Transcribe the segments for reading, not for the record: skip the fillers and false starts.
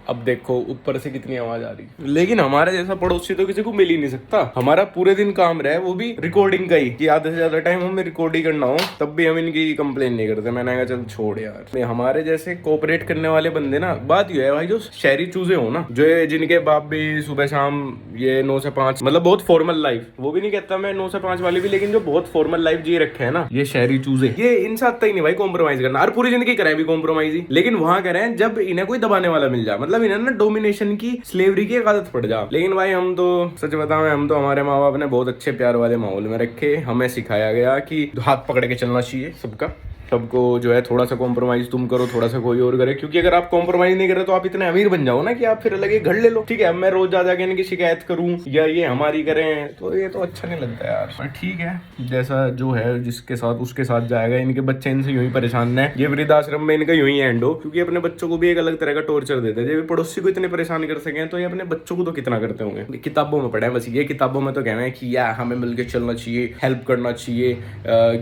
अब देखो ऊपर से कितनी आवाज आ रही। लेकिन हमारे जैसा पड़ोसी तो किसी को मिल ही नहीं सकता। हमारा पूरे दिन काम रहा है वो भी रिकॉर्डिंग का ही, कि आधे से ज्यादा टाइम हमें रिकॉर्ड ही करना हो, तब भी हम इनकी कंप्लेन नहीं करते। मैंने कहा चल छोड़ यार। हमारे जैसे कोऑपरेट करने वाले बंदे ना, बात ये है भाई, जो शहरी चूजे हो ना, जो जिनके बाप भी सुबह शाम ये 9 से 5 मतलब बहुत फॉर्मल लाइफ, वो भी नहीं कहता मैं 9 से 5 वाली भी, लेकिन जो बहुत फॉर्मल लाइफ जी रखे है ना ये शहरी चूजे, ये इन साथ ही नहीं भाई कॉम्प्रोमाइज करना। और पूरी जिंदगी करें भी कॉम्प्रोमाइज ही, लेकिन वहां करें जब इन्हें कोई दबाने वाला मिल जाए, मतलब इन्हें ना डोमिनेशन की, स्लेवरी की एक आदत पड़ जाए। लेकिन भाई हम तो सच बताओ, हम तो हमारे माँ बाप ने बहुत अच्छे प्यार वाले माहौल में रखे। हमें सिखाया गया कि हाथ पकड़ के चलना चाहिए सबका, सबको जो है थोड़ा सा कॉम्प्रोमाइज तुम करो, थोड़ा सा कोई और करे, क्योंकि अगर आप कॉम्प्रोमाइज नहीं करे तो आप इतने अमीर बन जाओ ना कि आप फिर अलग एक घर ले लो। ठीक है, अब मैं रोज जा जाके इनकी शिकायत करूं या ये हमारी करें, तो ये तो अच्छा नहीं लगता यार। पर ठीक है, जैसा जो है जिसके साथ उसके साथ जाएगा। इनके बच्चे इनसे यूं ही परेशान है, ये वृद्धाश्रम में इनका यूं ही एंड हो, क्योंकि अपने बच्चों को भी एक अलग तरह का टॉर्चर देते हैं। जब पड़ोसी को इतने परेशान कर सके तो ये अपने बच्चों को तो कितना करते होंगे। किताबों में पढ़ा है बस, ये किताबों में तो कहना है कि यार हमें मिलकर चलना चाहिए, हेल्प करना चाहिए,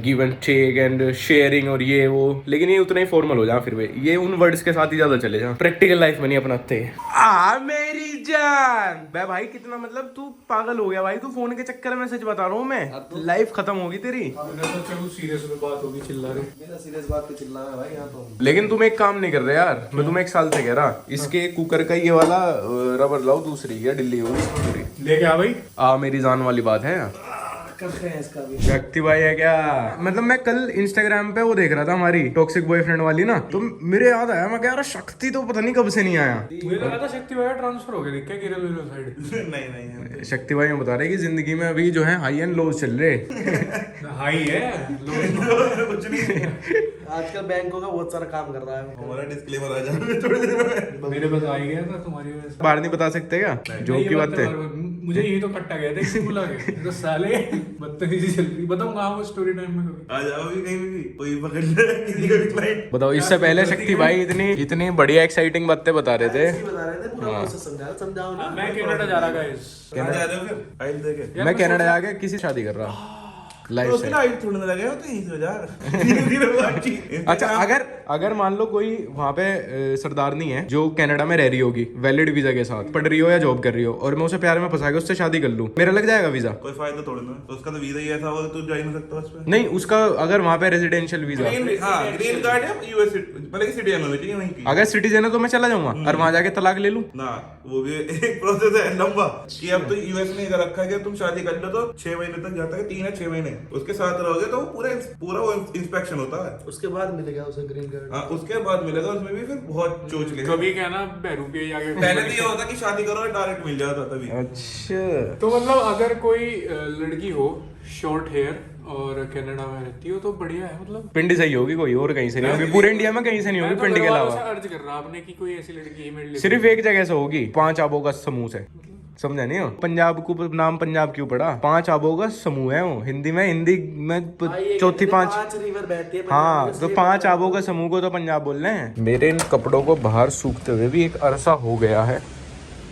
give and take and sharing और ये वो, लेकिन ये उतना ही फॉर्मल हो जा, फिर भी ये उन वर्ड्स के साथ ही ज्यादा चले जा, प्रैक्टिकल लाइफ में नहीं अपनाते। मेरी जान बे भाई, कितना मतलब तू पागल हो गया भाई, तू फोन के चक्कर में, सच बता रहा हूँ मैं, लाइफ खत्म होगी तेरी। सीरियस बात होगी, चिल्ला रहे, मेरा सीरियस बात पे चिल्ला रहा है भाई यहाँ तो। लेकिन तुम एक काम नहीं कर रहे यार, मैं तुम्हें 1 साल से कह रहा, इसके कुकर का ये वाला रबर लाओ, दूसरी या दिल्ली हो लेके आ भाई, मेरी जान वाली बात है। करते हैं इसका भी। शक्ति भाई है क्या? मतलब मैं कल इंस्टाग्राम पे वो देख रहा था हमारी टॉक्सिक बॉयफ्रेंड वाली ना, तो मेरे याद आया, मैं कह रहा शक्ति तो पता नहीं कब से नहीं आया। मुझे लगा था शक्ति भाई ट्रांसफर हो गया, देख क्या गिरा मेरे साइड। नहीं शक्ति भाई बता रहे कि जिंदगी में अभी जो है हाई एंड लोज चल रहे। हाई है कुछ नहीं, आजकल बैंकों का बहुत सारा काम कर रहा है। हमारा डिस्क्लेमर आ जाए थोड़ी देर में। मेरे पास आ ही गया था तुम्हारी वजह से। बाहर नहीं बता सकते क्या जो की बात है? मुझे यही तो कट्टा गया था इसी बुला के, तो साले बदतमीजी चल रही। बताऊंगा वो स्टोरी टाइम में कभी। आ जाओ भी कहीं भी, कोई पकड़ ले किसी का भी क्लाइंट। बताओ, इससे पहले शक्ति भाई इतनी बढ़िया एक्साइटिंग बातें बता रहे थे। बता रहे थे पूरा प्रोसेस समझाओ ना। मैं कनाडा जा रहा गाइस। कहाँ जा रहे हो फिर? फाइल देके। मैं कनाडा जाके किसी शादी कर रहा लाइफ उसके से। ना आइट छोड़ने लगे हो तो यहीं से जा धीरे-धीरे बातचीत। अच्छा, अगर मान लो कोई वहाँ पे सरदारनी है जो कनाडा में रह रही होगी वैलिड वीजा के साथ, पढ़ रही हो या जॉब कर रही हो, और मैं उसे प्यार में फंसा के उससे शादी कर लूँ, मेरा लग जाएगा वीजा? कोई फायदा थोड़ी ना, तो उसका तो वीजा ही ऐसा होगा, तू जा ही नहीं सकता उस पे। नहीं, उसका अगर वहाँ पे रेजिडेंशियल वीजा, ग्रीन कार्ड है यूएस, मतलब कि सिटीजन होना चाहिए वहीं की। अगर सिटीजन है तो मैं चला जाऊंगा और वहाँ जाके तलाक ले लूँ ना, वो भी एक प्रोसेस है लंबा, कि अब तो यूएस में इधर रखा है कि तुम शादी कर लो तो 6 महीने तक जाता है, 3 या 6 महीने उसके साथ रहोगे तो पूरा वो इंस्पेक्शन होता है। उसके बाद मिलेगा उसे ग्रीन कार्ड। हाँ, उसके बाद मिलेगा, उसमें भी फिर बहुत चोच लेगा। कभी क्या ना बैरू पे आगे पहले तो ये होता कि शादी करो और डायरेक्ट मिल जाता तभी। अच्छा, तो मतलब अगर कोई लड़की हो शॉर्ट हेयर और कनाडा में रहती हो तो बढ़िया है, मतलब पिंडी सही होगी, कोई और कहीं से नहीं होगी, पूरे इंडिया में कहीं से नहीं होगी पिंडी के अलावा। अर्ज कर रहा आपने कि कोई ऐसी लड़की है मेरे लिए, सिर्फ एक जगह से होगी, 5 आबों का समूह से। समझा नहीं हो? पंजाब को नाम पंजाब क्यों पड़ा? 5 आबों का समूह है वो, हिंदी में चौथी 5 रिवर बहती है। हाँ, तो 5 आबों का समूह को तो पंजाब बोल रहे हैं। मेरे इन कपड़ों को बाहर सूखते हुए भी एक अरसा हो गया है,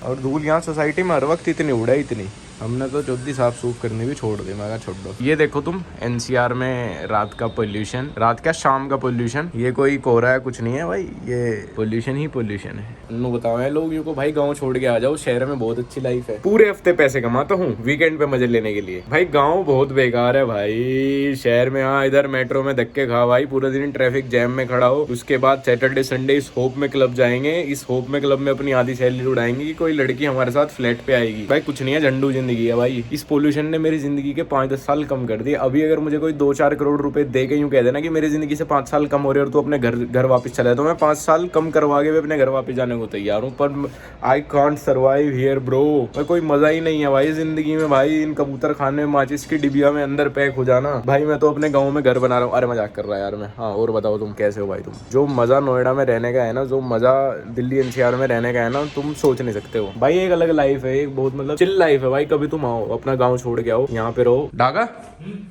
और धूल यहाँ सोसाइटी में हर वक्त इतनी उड़ा, इतनी हमने तो चौथी साफ सूफ करनी भी छोड़ दी। मैं छोड़ दो। ये देखो तुम, एनसीआर में रात का पोल्यूशन, रात क्या शाम का पोल्यूशन, ये कोई कोहरा है कुछ नहीं है भाई, ये पोल्यूशन ही पोल्यूशन है। नु बताओ है लोग को भाई गांव छोड़ के आ जाओ, शहर में बहुत अच्छी लाइफ है, पूरे हफ्ते पैसे कमाता हूँ वीकेंड पे मजे लेने के लिए। भाई गाँव बहुत बेकार है भाई, शहर में हाँ इधर मेट्रो में धक्के खा भाई, पूरे दिन ट्रैफिक जैम में खड़ा हो, उसके बाद सैटरडे संडे इस होप में क्लब जाएंगे, इस होप में क्लब में अपनी आधी सैलरी उड़ाएंगे कि कोई लड़की हमारे साथ फ्लैट पे आएगी। भाई कुछ नहीं है, झंडू जिंदगी है भाई। इस पोल्यूशन ने मेरी जिंदगी के 5-10 साल कम कर दिए। अभी अगर मुझे कोई 2-4 करोड़ रुपए दे के यूं कह देना कि मेरी जिंदगी से 5 साल कम हो रहे और तू अपने घर वापस चला है, तो मैं 5 साल कम करवा के भी अपने घर वापस जाने को तैयार हूँ। पर I can't survive here bro, कोई मजा ही नहीं है भाई जिंदगी में। भाई इन कबूतर खाने में माचिस की डिबिया में अंदर पैक हो जाना। भाई मैं तो अपने गाँव में घर बना रहा हूँ। अरे मजाक कर रहा है यार मैं। हाँ, और बताओ तुम कैसे हो भाई? तुम जो मजा नोएडा में रहने का है ना, जो मजा दिल्ली एनसीआर में रहने का है ना, तुम सोच नहीं सकते हो भाई। एक अलग लाइफ है, एक बहुत मतलब चिल लाइफ है भाई। कभी तुम आओ, अपना गाँव छोड़ के आओ, यहाँ पे रहो। डागा,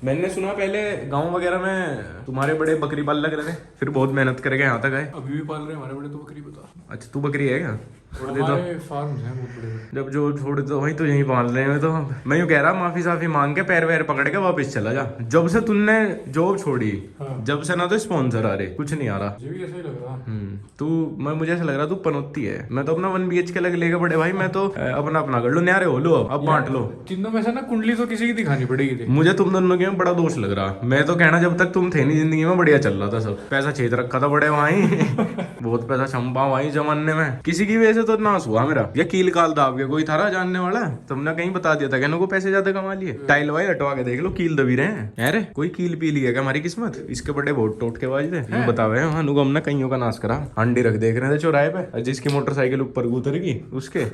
मैंने सुना पहले गांव वगैरह में तुम्हारे बड़े बकरी पाल लग रहे थे, फिर बहुत मेहनत करके यहाँ तक आए। अभी भी पाल रहे हमारे बड़े तो बकरी। बता। अच्छा, तू बकरी है क्या? छोड़ दे तो हमारे फार्म्स हैं बहुत बड़े बड़े। जब जो छोड़ दो वही तो यहीं बांध रहे हैं। तो मैं यूं कह रहा माफी साफी मांग के पैर वैर पकड़ के वापस चला जा। जब से तुमने जॉब छोड़ी जब से ना तो स्पॉन्सर आ रहे कुछ नहीं आ रहा। मुझे भी ऐसा ही लग रहा। तू मुझे ऐसा लग रहा तू पनौती है। मैं तो अपना 1 BHK लग लेगा बड़े भाई। मैं तो अपना कर लो न्यारे हो लो अब बांट लो। तीनों में से ना कुंडली तो किसी की दिखानी पड़ेगी थी। मुझे तुम दोनों के में बड़ा दोष लग रहा। मैं तो कहना जब तक तुम थे नहीं जिंदगी में बढ़िया चल रहा था सब। पैसा छेद रखा था बड़े भाई बहुत पैसा छंपा भाई जमाने में। किसी की वजह से तो नाश हुआ मेरा। या कील काल दाब के कोई था जानने वाला तुमने कहीं बता दिया था कहने को पैसे ज्यादा कमा लिए। टाइल वाइल हटवा के देख लो कील दबी रहे हैं। अरे कोई कील पी लिया क्या हमारी किस्मत। इसके बड़े बहुत टोट के बाज थे बतावे अनुगम ने कईयों का नाश करा। अंडी रख देख रहे थे चौराहे पे जिसकी मोटरसाइकिल ऊपर उतर गई उसके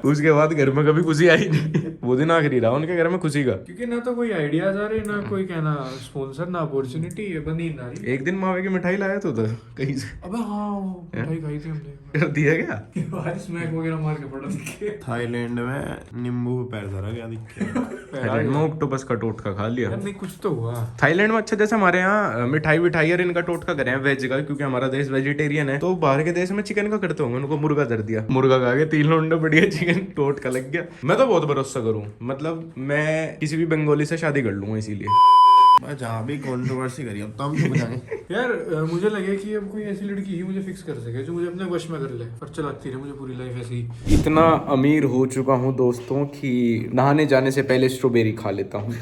उसके बाद घर में कभी खुशी आई नहीं। वो दिन आखिरी रहा उनके घर में खुशी का। क्योंकि ना तो कोई आइडियाज आ रहे ना कोई कहना स्पॉन्सर ना अपॉर्चुनिटी बनी ना रही। एक दिन मावे की मिठाई लाया तो था कहीं से। अबे हाँ वो मिठाई खाई थी हमने। कर दिया क्या। आज स्मैक वगैरह मार के पड़ा दिखे। थाईलैंड में नींबू पे पैर धरा गया दिखे। थाईलैंड में ऑक्टोपस का टोटका खा लिया। यार नहीं कुछ तो हुआ। थाईलैंड में अच्छा जैसे हमारे यहाँ मिठाई विठाई और इनका टोटका करें वेज का क्योंकि हमारा देश वेजिटेरियन है। तो बाहर के देश में चिकन का करते होंगे उनको मुर्गा कर दिया। मुर्गा खा के 3 लोंडे बढ़िया चिकन टोटका लग गया। मैं तो बहुत भरोसा करूँ मतलब मैं किसी भी बंगाली से शादी कर लूंगा इसीलिए। मैं जहाँ भी कंट्रोवर्सी करी अब तो हम चुप जाएंगे। यार मुझे लगे कि अब कोई ऐसी लड़की ही मुझे फिक्स कर सके जो मुझे अपने वश में कर ले और चलाती रहे मुझे पूरी लाइफ ऐसी। इतना अमीर हो चुका हूँ दोस्तों कि नहाने जाने से पहले स्ट्रॉबेरी खा लेता हूँ।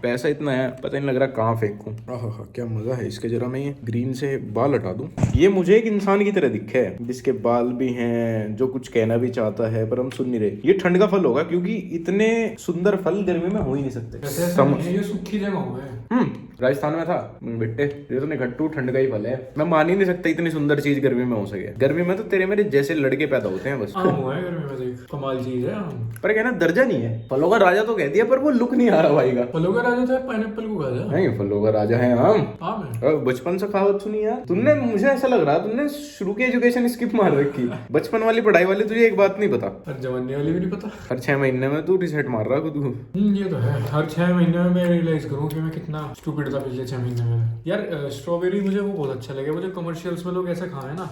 पैसा इतना है पता नहीं लग रहा कहाँ फेंकूं। आहा क्या मजा है इसके। जरा मैं ये ग्रीन से बाल हटा दूं। ये मुझे एक इंसान की तरह दिखे है जिसके बाल भी हैं जो कुछ कहना भी चाहता है पर हम सुन नहीं रहे। ये ठंड का फल होगा क्योंकि इतने सुंदर फल गर्मी में हो ही नहीं सकते। ये सूखी जगह हुआ है। राजस्थान में था बेटे ये तो निकट्टू ठंड का ही फल है। मैं मान ही नहीं सकता इतनी सुंदर चीज गर्मी में हो सके। गर्मी में तो तेरे मेरे जैसे लड़के पैदा होते हैं बस। आम हुआ है गर्मी में देख कमाल चीज है आम। पर कहना दर्जा नहीं है। फलों का राजा तो कह दिया पर वो लुक नहीं आ रहा भाई का। फलों का राजा तो पाइनएप्पल को खा जा। नहीं फलों का राजा है आम। आम है। बचपन से कहावत सुनी यार तुमने। मुझे ऐसा लग रहा तुमने शुरू की एजुकेशन स्किप मार रखी। बचपन वाली पढ़ाई वाली तुझे एक बात नहीं पता। हर जवानी वाली भी नहीं पता। हर 6 महीने में तू रिसेट मार रहा खुद को। ये तो है। हर 6 महीने में मैं रियलाइज करूँ कि मैं कितना स्टूपिड था पिछले 6 महीने में। यार स्ट्रॉबेरी मुझे वो बहुत अच्छा लगे। वो जो कमर्शियल्स में लोग ऐसे खाए ना।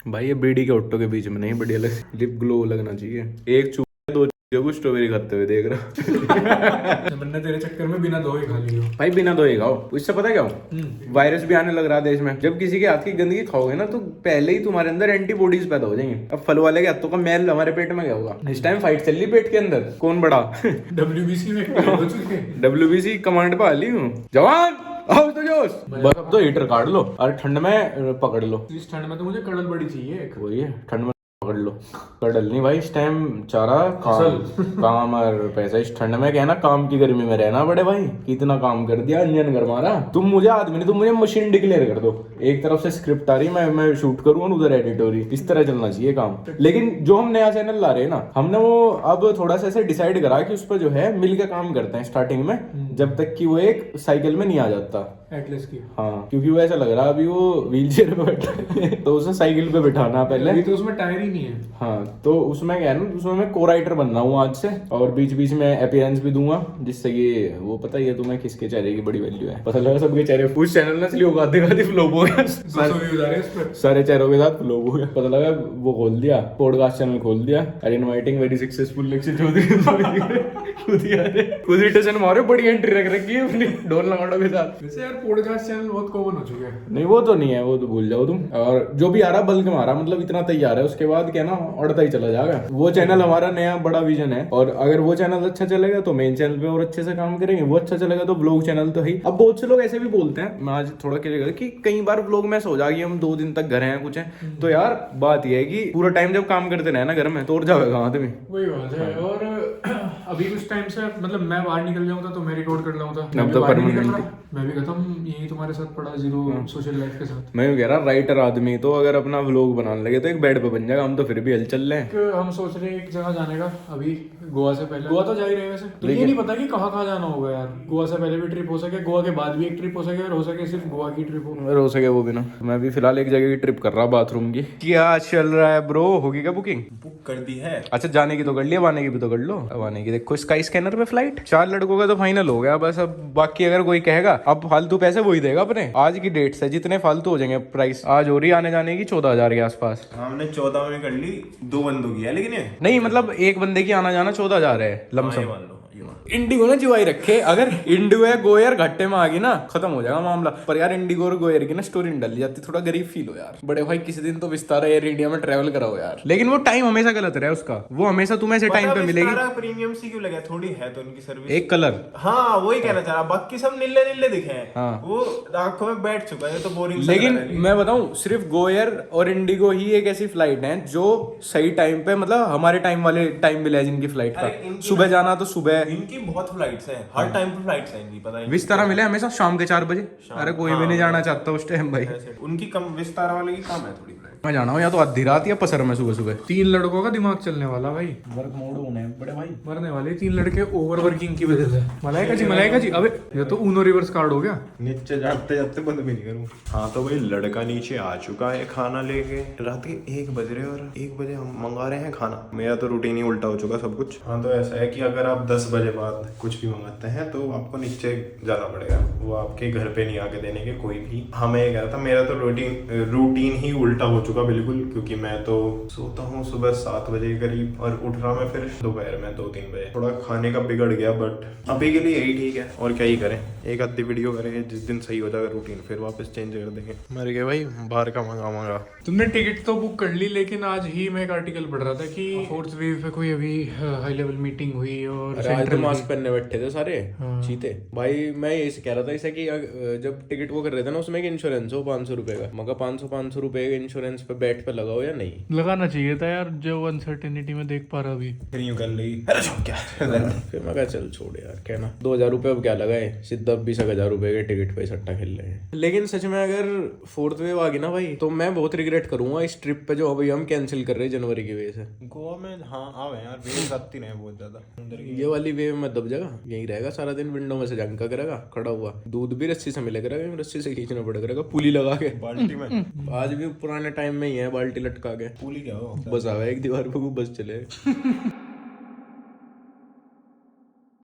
भाई ये बीड़ी के ऑटो के बीच में नहीं बढ़िया लग लिप ग्लो लगना चाहिए। एक चूहे 2 चूहे को स्ट्रॉबेरी खाते हुए देख रहा। मैंने तेरे चक्कर में बिना धोए खा लियो। भाई बिना धोए खाओ उससे पता क्या हो वायरस भी आने लग रहा है देश में। जब किसी के हाथ की गंदगी खाओगे ना तो पहले ही तुम्हारे अंदर एंटीबॉडीज पैदा हो जाएंगे। अब फल वाले के हाथों का मैल हमारे पेट में क्या होगा। इस टाइम फाइट चल रही पेट के अंदर कौन बड़ा। WBC में एक्टिव हो चुके। WBC कमांड पे आ ली हूँ जवान आओ तो जोश। बस अब तो हीटर काट लो और ठंड में पकड़ लो। इस ठंड में तो मुझे कड़ल बड़ी चाहिए एक। वही है ठंड में पकड़ लो। कडल नहीं भाई इस टाइम चारा काम और पैसा। इस ठंड में कहना काम की गर्मी में रहना बड़े भाई। कितना काम कर दिया इंजन गरमारा। तुम मुझे आदमी नहीं तुम मुझे मशीन डिक्लेयर कर दो। एक तरफ से स्क्रिप्ट आ रही मैं शूट करूँ उधर एडिटोरी। इस तरह चलना चाहिए काम। लेकिन जो हम नया चैनल ला रहे हैं ना हमने वो अब थोड़ा सा ऐसे डिसाइड करा कि उस पर जो है मिल के काम करते हैं स्टार्टिंग में जब तक कि वो एक साइकिल में नहीं आ जाता। एटलस की। हाँ क्योंकि वो ऐसा लग रहा अभी वो व्हील चेयर पे बैठा है तो उसे साइकिल पे बिठाना पहले। अभी तो उसमें टायर ही नहीं है। हाँ तो उसमें क्या है ना उसमें मैं को राइटर बन रहा हूँ आज से और बीच बीच में अपीयरेंस भी दूंगा जिससे कि वो पता ही है तुम्हें किसके चेहरे की बड़ी वैल्यू है। पता लगा सबके चेहरे उस चैनल ने इसलिए उगाते फ्लॉप हो गया। सारे चेहरों के साथ फ्लॉप हो गया। पता लगा वो खोल दिया पॉडकास्ट चैनल खोल दिया। अरे इनवाइटिंग वेरी सक्सेसफुल लक्ष्य चौधरी खुद ही टेंशन मारे बड़ी एंट्री रख रखी है अपनी ढोल लगाड़ों के साथ। वैसे यार पॉडकास्ट चैनल बहुत कॉमन हो चुके हैं। नहीं वो तो नहीं है वो तो भूल जाओ तुम। और जो भी आ रहा बल्कि मारा मतलब इतना तैयार है उसके बाद क्या ना अड़ता ही चला जाएगा। वो चैनल हमारा नया बड़ा विजन है और अगर वो चैनल अच्छा चलेगा तो मेन चैनल पे और अच्छे से काम करेंगे। वो अच्छा चलेगा तो व्लॉग चैनल तो है। अब बहुत से लोग ऐसे भी बोलते हैं मैं आज थोड़ा क्लियर कि कई बार व्लॉग में सो जाएगी हम 2 दिन तक घर हैं कुछ है तो यार बात यह है कि पूरा टाइम जब काम करते रहे ना घर में तो और जाएगा आदमी। वही बात है। और अभी कुछ टाइम से मतलब मैं बाहर निकल जाऊंगा तो मैं रिकॉर्ड कर लाऊंगा। अब तो परमानेंट मैं भी खत्म यही तुम्हारे साथ पड़ा जीरो सोशल लाइफ के साथ। मैं कह रहा राइटर आदमी तो अगर अपना व्लॉग बनाने लगे तो एक बेड पे बन जाएगा। हम तो फिर भी हलचल रहे हैं। हम सोच रहे हैं एक जगह जाने का अभी गोवा से पहले। गोवा तो जा ही रहे वैसे तो ये नहीं पता कि कहाँ जाना होगा यार। गोवा से पहले भी ट्रिप हो सके गोवा के बाद भी एक ट्रिप हो सके और हो सके सिर्फ गोवा की ट्रिप हो सके वो भी ना। मैं भी फिलहाल एक जगह की ट्रिप कर रहा बाथरूम की। क्या चल रहा है ब्रो होगी क्या बुकिंग बुक कर दी है। अच्छा जाने की तो कर लिया आने की भी तो कर लो। अब आने की देखो स्काई स्कैनर पे फ्लाइट। 4 लड़कों का तो फाइनल हो गया बस। अब बाकी अगर कोई कहेगा, अब फालतू पैसे वही देगा अपने। आज की डेट से जितने फालतू हो जाएंगे प्राइस, आज हो रही आने जाने की 14,000 के आसपास। हमने 14 में कर ली, 2 बंदों की है लेकिन ये नहीं मतलब एक बंदे की आना जाना 14,000 है ये लमसम। मान लो, ये मान लो। इंडिगो ने जिवाई रखे। अगर इंडिगो या गोयर घट्टे में आ गई ना, खत्म हो जाएगा मामला। पर यार इंडिगो और गोयर की ना स्टोरी नहीं डाली जाती, थोड़ा गरीब फील हो यार। बड़े भाई किसी दिन तो विस्तारा एयर इंडिया में ट्रैवल कराओ यार। लेकिन वो टाइम हमेशा गलत रहा उसका, वो हमेशा तुम्हें से टाइम पे मिलेगी। प्रीमियम सी क्यों लगा, थोड़ी है तो उनकी सर्विस। एक कलर, हाँ वही कहना चाह रहा, बाकी सब नीले नीले दिखे हैं। हाँ। वो आंखों में बैठ चुका है तो बोरिंग। लेकिन मैं बताऊं, सिर्फ गोयर और इंडिगो ही एक ऐसी फ्लाइट है जो सही टाइम पे, मतलब हमारे टाइम वाले टाइम मिला है जिनकी फ्लाइट अरे का। इनकी सुबह जाना तो सुबह, इनकी बहुत फ्लाइट्स हैं, हर टाइम पे फ्लाइट्स हैं इनकी, पता नहीं विस्तारा मिले हमेशा शाम के 4 बजे। अरे कोई भी नहीं जाना चाहता उस टाइम भाई। कैसे। उनकी कम, विस्तारा वाले की कम है थोड़ी फ्लाइट। मैं जाना हूँ या तो आधी रात या पसर में सुबह सुबह। 3 लड़कों का दिमाग चलने वाला भाई, वर्क मोड होने बड़े भाई। मरने वाले 3 लड़के ओवर वर्किंग की वजह से। मलाइका जी अबे ये तो ऊनो रिवर्स कार्ड हो गया। नीचे जाते जाते बंद भी नहीं करूँ। हाँ तो भाई लड़का नीचे आ चुका है खाना लेके। रात के 1 बज रहे और 1 बजे हम मंगा रहे हैं खाना। मेरा तो रूटीन ही उल्टा हो चुका सब कुछ। हाँ तो ऐसा है कि अगर आप 10 बजे बाद कुछ भी मंगाते हैं तो आपको नीचे जाना पड़ेगा, वो आपके घर पे नहीं आके देने के कोई भी। हमें ये कह रहा था, मेरा तो रूटीन ही उल्टा हो चुका बिल्कुल, क्योंकि मैं तो सोता हूँ सुबह 7 बजे के करीब और उठ रहा मैं फिर दोपहर में 2-3 बजे। थोड़ा खाने का बिगड़ गया बट अभी के लिए यही ठीक है। और क्या ही करें, एक आधी वीडियो करेंगे, जिस दिन सही हो जाएगा रूटीन फिर वापस चेंज कर देंगे। मर गए भाई, बाहर का मंगा। तुमने टिकट तो बुक कर ली, लेकिन आज ही मैं एक आर्टिकल पढ़ रहा था कि 4th वेव पे कोई अभी हाई लेवल मीटिंग हुई और आज तो मास्क पहनने बैठे थे सारे चीते भाई। मैं ये कह रहा था इसे कि जब टिकट वो कर रहे थे ना, उसमें एक इंश्योरेंस हो 500 रुपए का। मगर 500 रुपए का इंश्योरेंस पे बैठ पे लगाओ या नहीं लगाना चाहिए था यार, जो अनसर्टेनिटी में देख पा रहा अभी। फिर यूं कर ली, फिर मैं कहा चल छोड़ यार, कहना 2,000 रुपए अब क्या लगाए, सीधा 20,000 रुपए के टिकट पे सट्टा खेल रहे हैं। लेकिन सच में अगर 4th वेव आ गई ना भाई, तो मैं बहुत रिग्रेट करूंगा इस ट्रिप पे जो अभी हम कैंसिल कर रहे हैं जनवरी की वजह से। गोवा में हाँ आवे यार, वेव आती रहे बहुत ज्यादा अंदर की। ये वाली वेव में दब जाएगा, यही रहेगा सारा दिन विंडो में से झंका करेगा खड़ा हुआ। दूध भी रस्सी से मिलेगा, रस्सी से खींचना पड़ेगा पुली लगा के। बाल्टी में आज भी पुराने टाइम में ही है, बाल्टी लटका के पुली क्या हो बस आवे एक दीवार पे बस चले।